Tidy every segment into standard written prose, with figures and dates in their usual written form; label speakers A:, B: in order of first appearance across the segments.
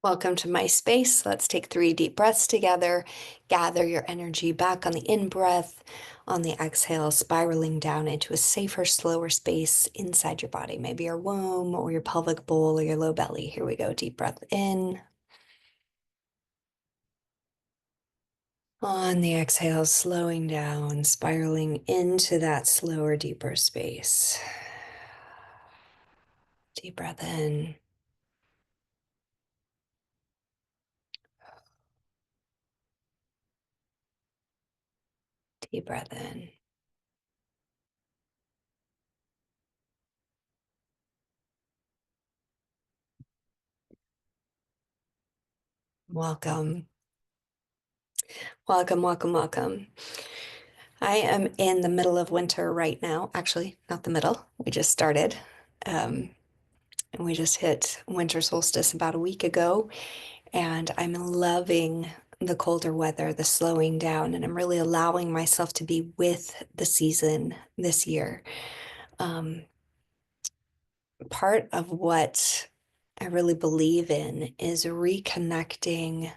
A: Welcome to my space. Let's take 3 deep breaths together. Gather your energy back on the in breath, on the exhale, spiraling down into a safer, slower space inside your body, maybe your womb or your pelvic bowl or your low belly. Here we go. Deep breath in. On the exhale, slowing down, spiraling into that slower, deeper space. Deep breath in. Deep breath in. Welcome. Welcome, welcome, welcome. I am in the middle of winter right now. Actually, not the middle. We just started. And we just hit winter solstice about a week ago. And I'm loving the colder weather, the slowing down, and I'm really allowing myself to be with the season this year. Um, Part of what I really believe in is reconnecting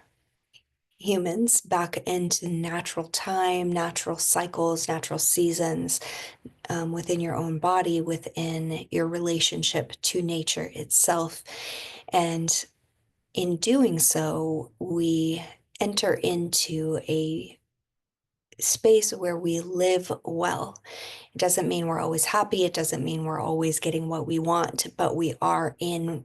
A: humans back into natural time, natural cycles, natural seasons, within your own body, within your relationship to nature itself. And in doing so, we enter into a space where we live well. It doesn't mean we're always happy. It doesn't mean we're always getting what we want, but we are in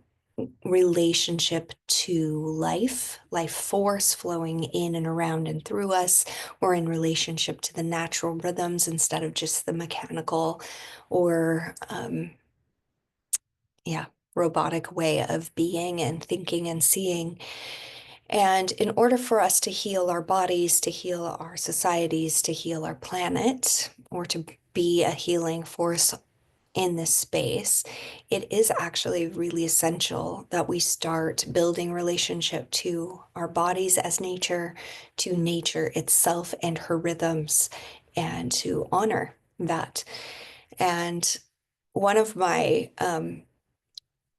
A: relationship to life force flowing in and around and through us. We're in relationship to the natural rhythms instead of just the mechanical or, yeah, robotic way of being and thinking and seeing. And in order for us to heal our bodies, to heal our societies, to heal our planet, or to be a healing force in this space, it is actually really essential that we start building relationship to our bodies as nature, to nature itself and her rhythms, and to honor that. And one of my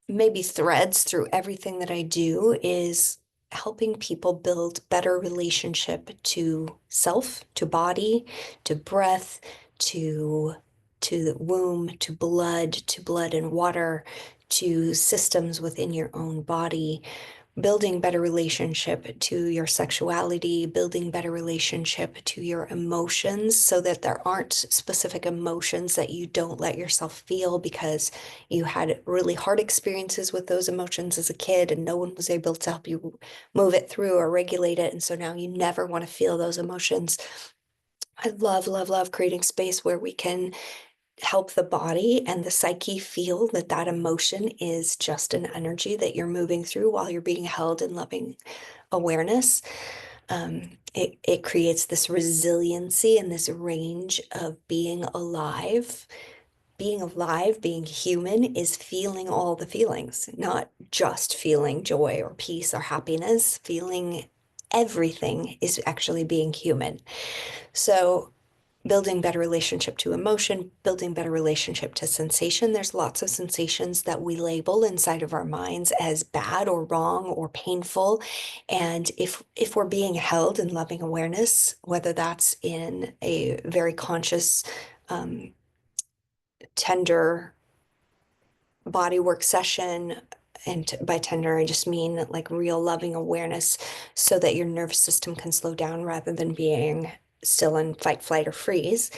A: maybe threads through everything that I do is helping people build better relationship to self, to body, to breath, to the womb, to blood and water, to systems within your own body, building better relationship to your sexuality, building better relationship to your emotions so that there aren't specific emotions that you don't let yourself feel because you had really hard experiences with those emotions as a kid and no one was able to help you move it through or regulate it. And so now you never want to feel those emotions. I love, love, love creating space where we can help the body and the psyche feel that that emotion is just an energy that you're moving through while you're being held in loving awareness. It creates this resiliency and this range of being alive. Being alive, being human is feeling all the feelings, not just feeling joy or peace or happiness. Feeling everything is actually being human. So building better relationship to emotion, building better relationship to sensation. There's lots of sensations that we label inside of our minds as bad or wrong or painful. And if we're being held in loving awareness, whether that's in a very conscious, um, tender body work session, and by tender, I just mean like real loving awareness so that your nervous system can slow down rather than being still in fight, flight, or freeze.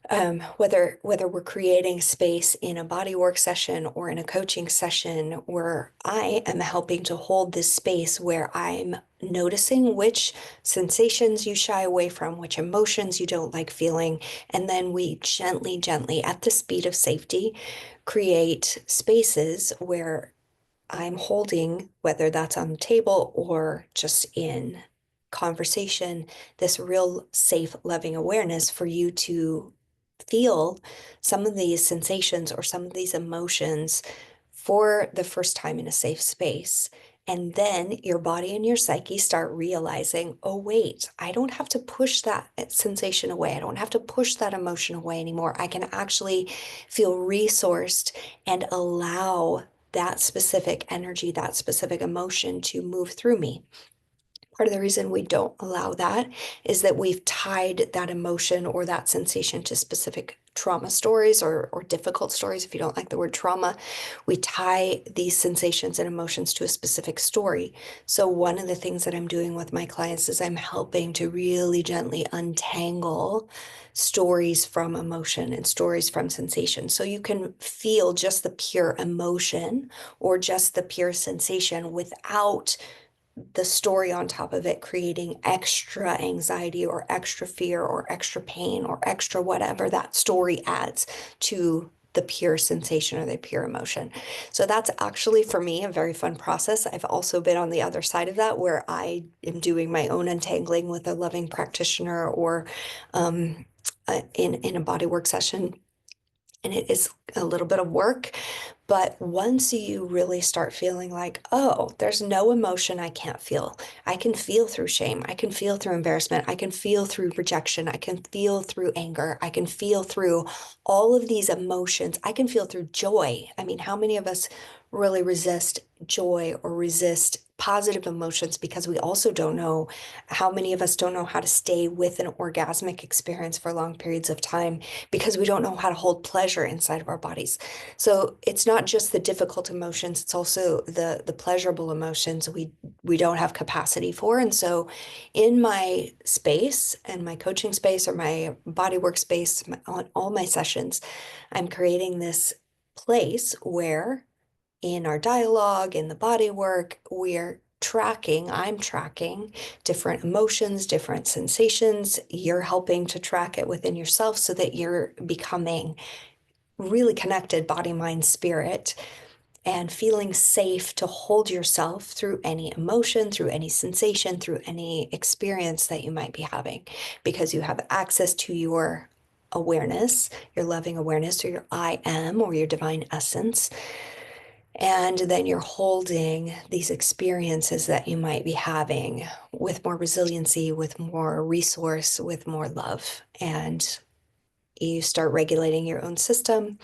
A: Whether we're creating space in a body work session or in a coaching session where I am helping to hold this space where I'm noticing which sensations you shy away from, which emotions you don't like feeling, and then we gently, gently, at the speed of safety, create spaces where I'm holding, whether that's on the table or just in conversation, this real safe, loving awareness for you to feel some of these sensations or some of these emotions for the first time in a safe space. And then your body and your psyche start realizing, oh, wait, I don't have to push that sensation away. I don't have to push that emotion away anymore. I can actually feel resourced and allow that specific energy, that specific emotion to move through me. Part of the reason we don't allow that is that we've tied that emotion or that sensation to specific trauma stories or difficult stories. If you don't like the word trauma, we tie these sensations and emotions to a specific story. So, one of the things that I'm doing with my clients is I'm helping to really gently untangle stories from emotion and stories from sensation. So, you can feel just the pure emotion or just the pure sensation without the story on top of it creating extra anxiety or extra fear or extra pain or extra whatever that story adds to the pure sensation or the pure emotion. So that's actually for me a very fun process. I've also been on the other side of that where I am doing my own untangling with a loving practitioner or um, in a bodywork session, and it is a little bit of work. But once you really start feeling like, oh, there's no emotion I can't feel. I can feel through shame. I can feel through embarrassment. I can feel through rejection. I can feel through anger. I can feel through all of these emotions. I can feel through joy. I mean, how many of us really resist joy or resist positive emotions because we also don't know, how many of us don't know how to stay with an orgasmic experience for long periods of time because we don't know how to hold pleasure inside of our bodies. So it's not just the difficult emotions, it's also the pleasurable emotions we don't have capacity for. And so in my space and my coaching space or my bodywork space, on all my sessions, I'm creating this place where in our dialogue, in the body work, I'm tracking different emotions, different sensations. You're helping to track it within yourself so that you're becoming really connected body, mind, spirit, and feeling safe to hold yourself through any emotion, through any sensation, through any experience that you might be having, because you have access to your awareness, your loving awareness, or your I am, or your divine essence. And then you're holding these experiences that you might be having with more resiliency, with more resource, with more love. And you start regulating your own system.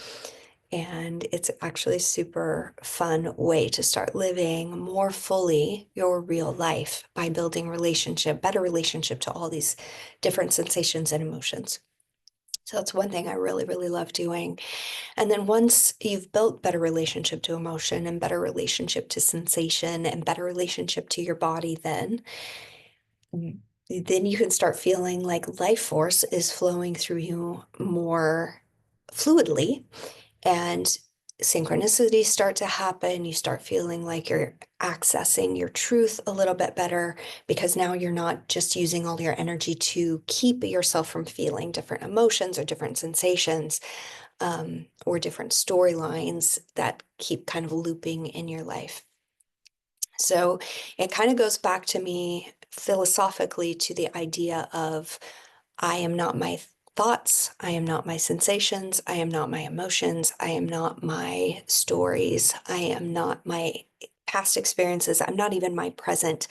A: And it's actually a super fun way to start living more fully your real life by building relationship, better relationship to all these different sensations and emotions. So that's one thing I really, really love doing. And then once you've built better relationship to emotion and better relationship to sensation and better relationship to your body, then you can start feeling like life force is flowing through you more fluidly, and synchronicities start to happen. You start feeling like you're accessing your truth a little bit better because now you're not just using all your energy to keep yourself from feeling different emotions or different sensations, or different storylines that keep kind of looping in your life. So it kind of goes back to me philosophically to the idea of I am not my thoughts, I am not my sensations, I am not my emotions, I am not my stories, I am not my past experiences, I'm not even my present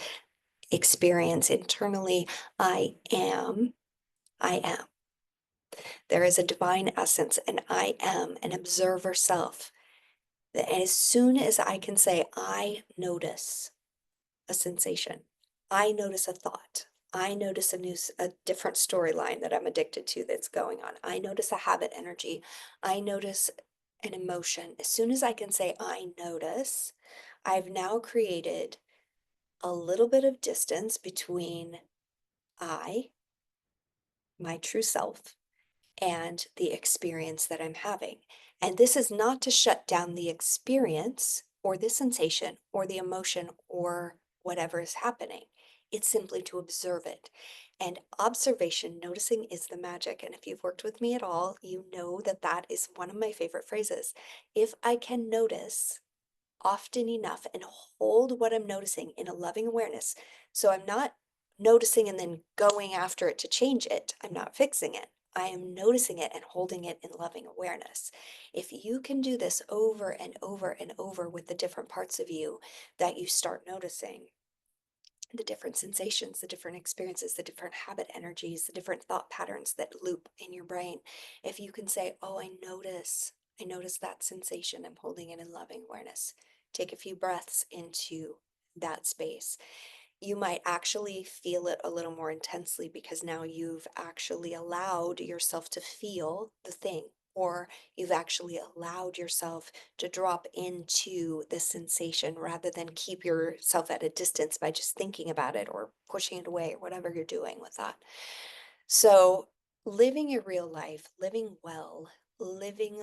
A: experience internally. I am, I am. There is a divine essence, and I am an observer self. And as soon as I can say, I notice a sensation, I notice a thought, I notice a different storyline that I'm addicted to that's going on, I notice a habit energy, I notice an emotion. As soon as I can say, I notice, I've now created a little bit of distance between I, my true self, and the experience that I'm having. And this is not to shut down the experience or the sensation or the emotion or whatever is happening. It's simply to observe it. And observation, noticing is the magic. And if you've worked with me at all, you know that that is one of my favorite phrases. If I can notice often enough and hold what I'm noticing in a loving awareness. So I'm not noticing and then going after it to change it. I'm not fixing it. I am noticing it and holding it in loving awareness. If you can do this over and over and over with the different parts of you that you start noticing, the different sensations, the different experiences, the different habit energies, the different thought patterns that loop in your brain, if you can say, oh, I notice I notice that sensation. I'm holding it in loving awareness. Take a few breaths into that space. You might actually feel it a little more intensely because now you've actually allowed yourself to feel the thing, or you've actually allowed yourself to drop into the sensation rather than keep yourself at a distance by just thinking about it or pushing it away or whatever you're doing with that. So, living your real life, living well, living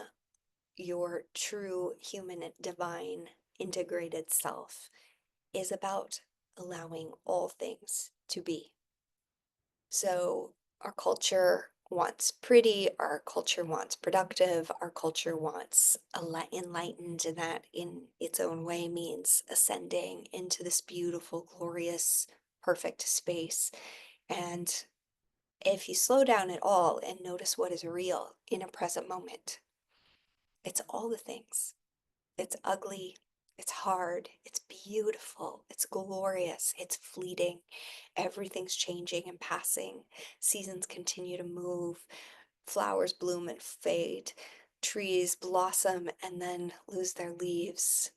A: your true human, divine, integrated self is about allowing all things to be. So, our culture wants pretty, our culture wants productive, our culture wants enlightened, and that in its own way means ascending into this beautiful, glorious, perfect space. And if you slow down at all and notice what is real in a present moment, it's all the things. It's ugly, it's hard, it's beautiful, it's glorious, it's fleeting. Everything's changing and passing. Seasons continue to move, flowers bloom and fade, trees blossom and then lose their leaves.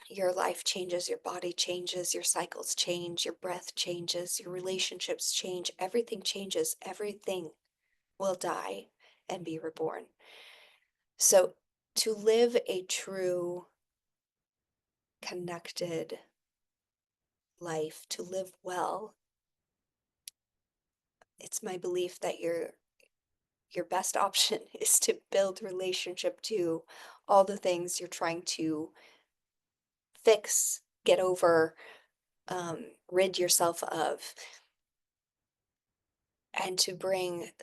A: Your life changes, your body changes, your cycles change, your breath changes, your relationships change, everything changes, everything will die and be reborn. So, to live a true, connected life, to live well, it's my belief that your best option is to build relationship to all the things you're trying to fix, get over, rid yourself of, and to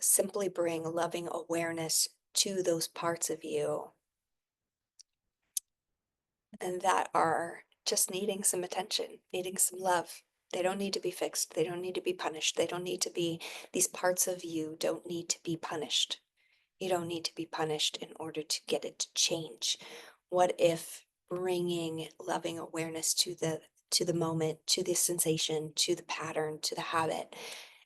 A: simply bring loving awareness to those parts of you and that are just needing some attention, needing some love. They don't need to be fixed. They don't need to be punished. They don't need to be, these parts of you don't need to be punished. You don't need to be punished in order to get it to change. What if bringing loving awareness to the moment, to the sensation, to the pattern, to the habit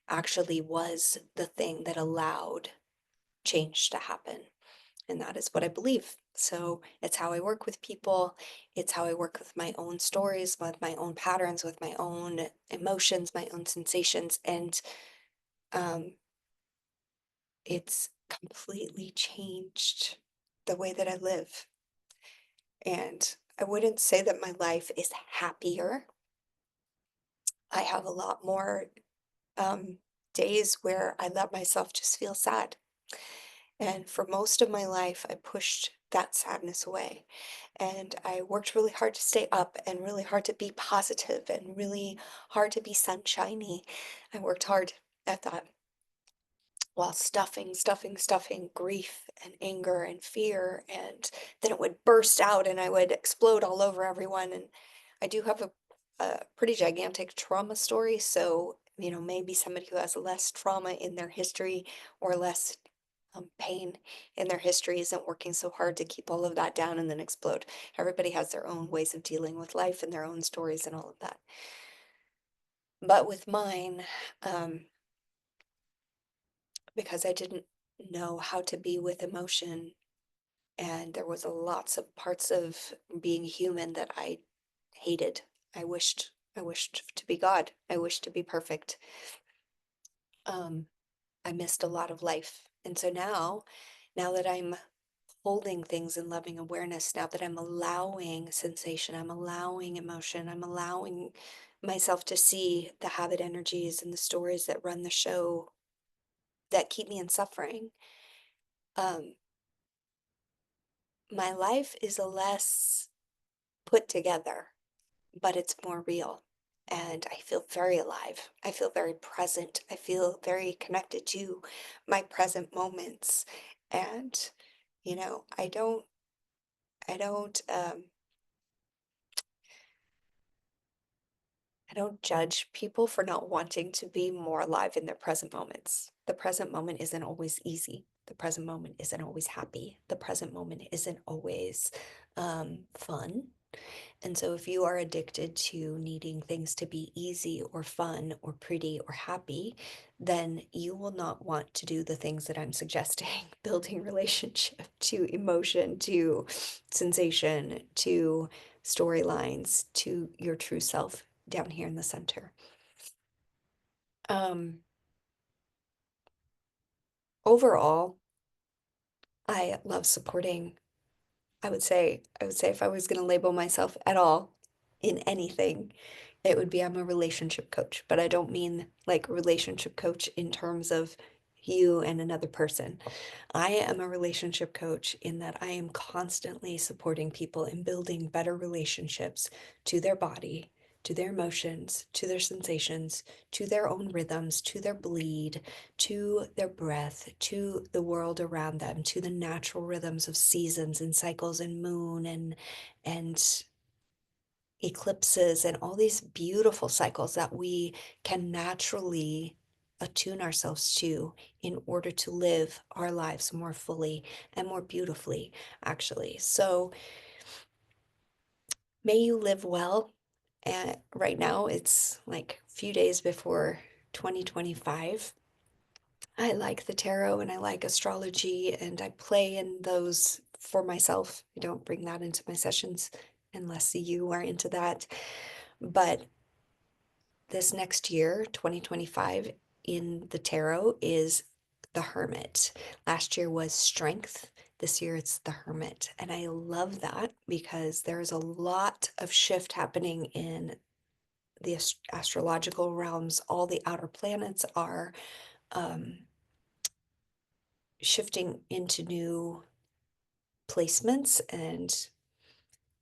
A: actually was the thing that allowed change to happen? And that is what I believe. So it's how I work with people. It's how I work with my own stories, with my own patterns, with my own emotions, my own sensations. And um, it's completely changed the way that I live. And I wouldn't say that my life is happier. I have a lot more um, days where I let myself just feel sad. And for most of my life, I pushed that sadness away. And I worked really hard to stay up and really hard to be positive and really hard to be sunshiny. I worked hard at that while stuffing grief and anger and fear. And then it would burst out and I would explode all over everyone. And I do have a pretty gigantic trauma story. So, maybe somebody who has less trauma in their history or less pain in their history isn't working so hard to keep all of that down and then explode. Everybody has their own ways of dealing with life and their own stories and all of that. But with mine, because I didn't know how to be with emotion, and there was lots of parts of being human that I hated. I wished to be God. I wished to be perfect. Um, I missed a lot of life. And so now that I'm holding things in loving awareness, now that I'm allowing sensation, I'm allowing emotion, I'm allowing myself to see the habit energies and the stories that run the show that keep me in suffering. Um, my life is a less put together, but it's more real. And I feel very alive. I feel very present. I feel very connected to my present moments. And, you know, I don't, I don't, um, I don't judge people for not wanting to be more alive in their present moments. The present moment isn't always easy. The present moment isn't always happy. The present moment isn't always fun. And so, if you are addicted to needing things to be easy or fun or pretty or happy, then you will not want to do the things that I'm suggesting building relationship to emotion, to sensation, to storylines, to your true self down here in the center. Um, Overall, I love supporting. I would say if I was going to label myself at all in anything, it would be I'm a relationship coach, but I don't mean like a relationship coach in terms of you and another person. I am a relationship coach in that I am constantly supporting people in building better relationships to their body, to their emotions, to their sensations, to their own rhythms, to their bleed, to their breath, to the world around them, to the natural rhythms of seasons and cycles and moon and eclipses and all these beautiful cycles that we can naturally attune ourselves to in order to live our lives more fully and more beautifully, actually. So may you live well. And right now it's like a few days before 2025. I like the tarot and I like astrology and I play in those for myself. I don't bring that into my sessions unless you are into that. But this next year, 2025, in the tarot is the Hermit. Last year was Strength. This year it's the Hermit. And I love that because there's a lot of shift happening in the astrological realms. All the outer planets are um, shifting into new placements. And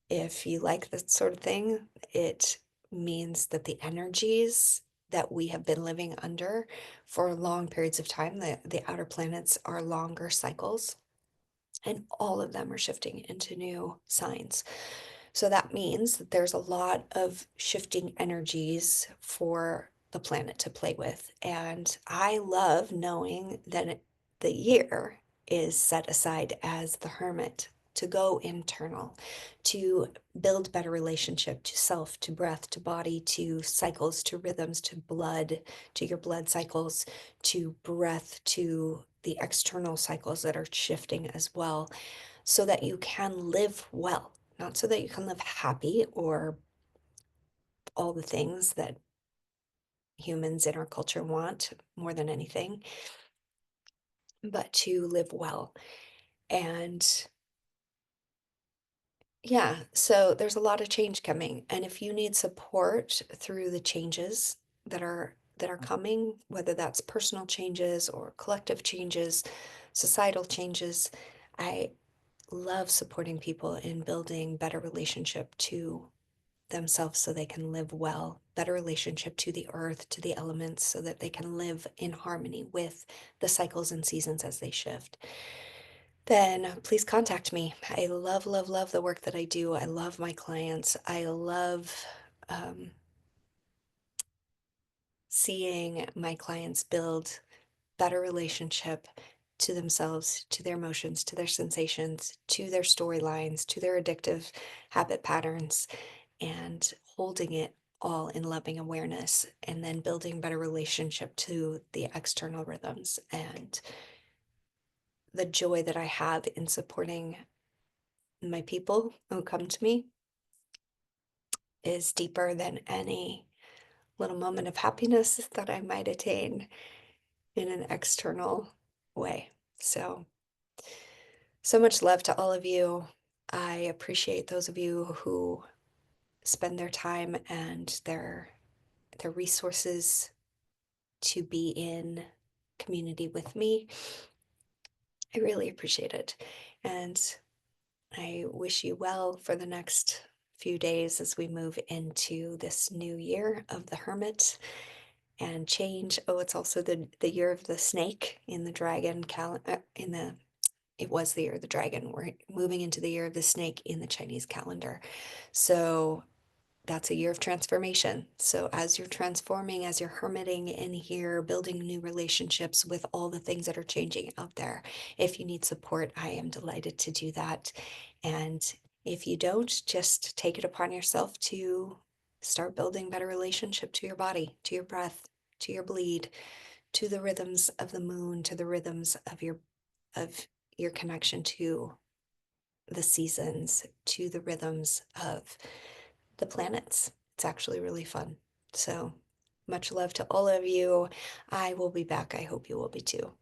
A: if you like that sort of thing, it means that the energies that we have been living under for long periods of time, the outer planets are longer cycles, and all of them are shifting into new signs. So that means that there's a lot of shifting energies for the planet to play with. And I love knowing that the year is set aside as the hermit to go internal, to build better relationship to self, to breath, to body, to cycles, to rhythms, to blood, to your blood cycles, to breath, to the external cycles that are shifting as well, so that you can live well, not so that you can live happy or all the things that humans in our culture want more than anything, but to live well. And yeah, so there's a lot of change coming. And if you need support through the changes that are coming, whether that's personal changes or collective changes, societal changes, I love supporting people in building better relationship to themselves so they can live well, better relationship to the earth, to the elements, so that they can live in harmony with the cycles and seasons as they shift, then please contact me. I love, love, love the work that I do. I love my clients. I love um, seeing my clients build better relationship to themselves, to their emotions, to their sensations, to their storylines, to their addictive habit patterns, and holding it all in loving awareness, and then building better relationship to the external rhythms. And the joy that I have in supporting my people who come to me is deeper than any little moment of happiness that I might attain in an external way. So, so much love to all of you. I appreciate those of you who spend their time and their resources to be in community with me. I really appreciate it. And I wish you well for the next few days as we move into this new year of the Hermit and change. Oh, it's also the year of the snake in the dragon calendar. It was the year of the dragon. We're moving into the year of the snake in the Chinese calendar. So that's a year of transformation. So as you're transforming, as you're hermiting in here, building new relationships with all the things that are changing out there, if you need support, I am delighted to do that. And If you don't, just take it upon yourself to start building better relationship to your body, to your breath, to your bleed, to the rhythms of the moon, to the rhythms of your connection to the seasons, to the rhythms of the planets. It's actually really fun. So much love to all of you. I will be back. I hope you will be too.